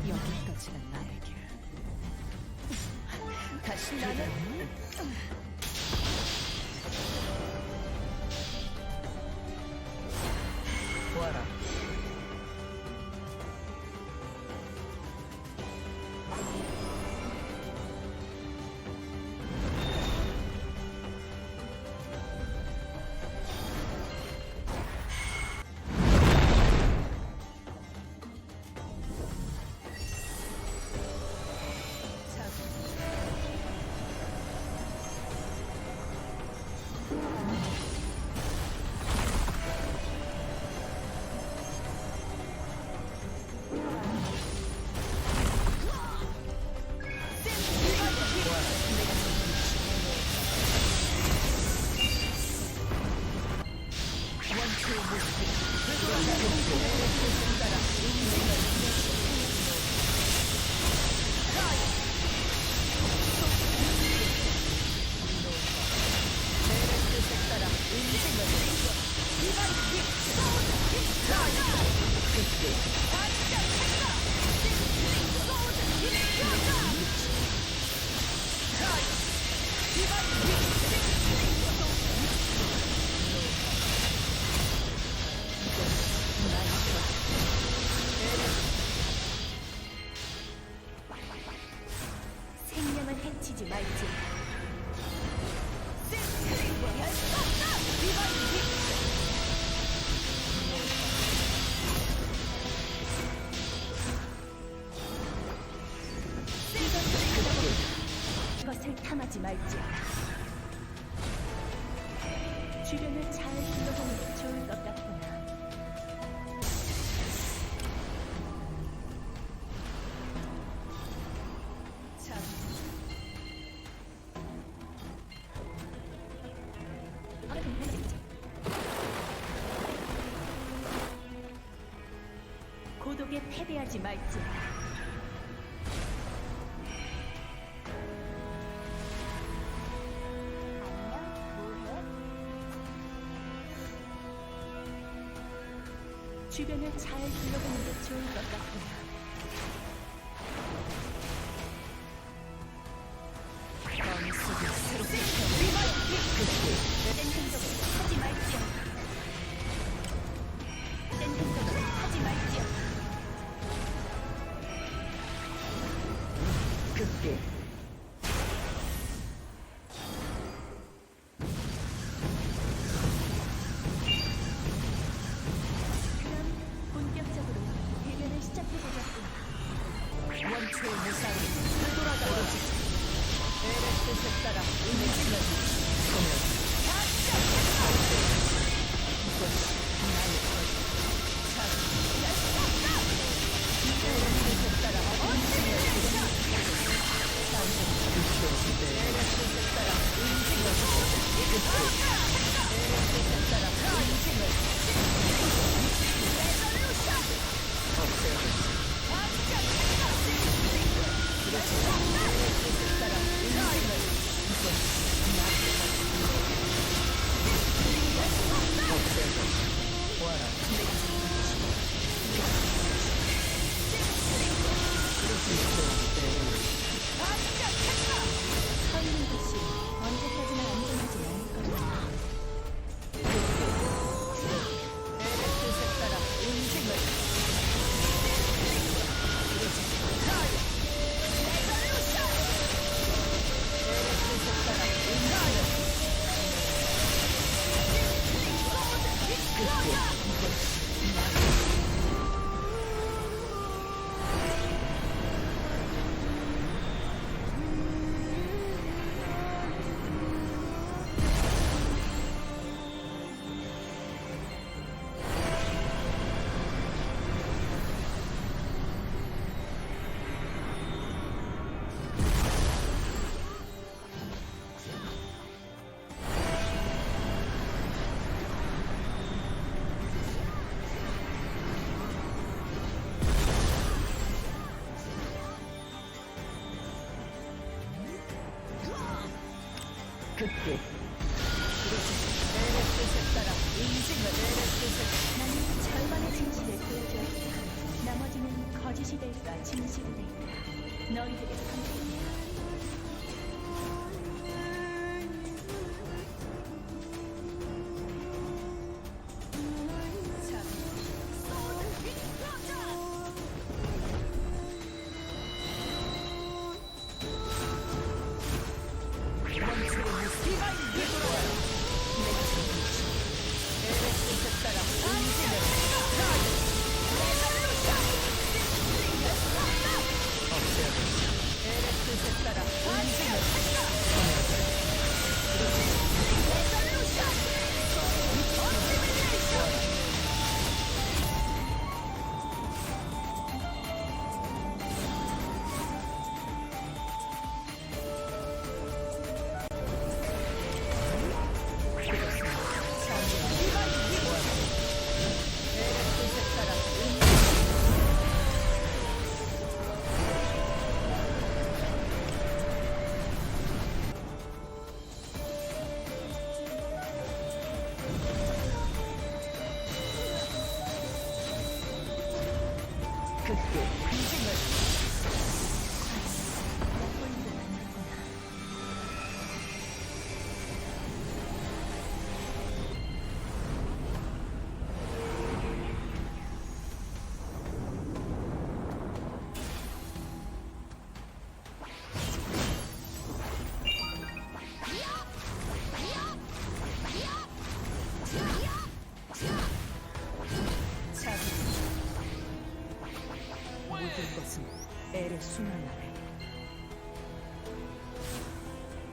여기까지가 나의 길. 다시 나는 와라. 생명을 해치지 말지. 이것을 탐하지 말지. 주변을 잘 둘러보는 게 좋을 것 같구나. 고독에 패배하지 말지. 주변을 잘 둘러보는 게 좋을 것 같구나. 마음속에 새롭게 센 행동을 하지 말지요. 센 행동을 하지 말지요. 그게 그럼 본격적으로 대변을 시작해보자꾸나. 원초의 무사히 되돌아가 오로지 에레스 색따라 움직여 소멸. 이것이 나의 것. 에레스 색따라 움직여 에레스 색따라 움직여 에레스 색따라 움직여 없애야 그렇지. 에레스 색따라 움직여 이것이 나의 극딜 내의 뜻에 따라 인생을 내의 뜻에 나는 절반의 진실을 보여주었다. 나머지는 거짓이 될까 진실이 될까 너희들의 선택이야. 극딜 인생을 모든 것은 엘의 순환이다.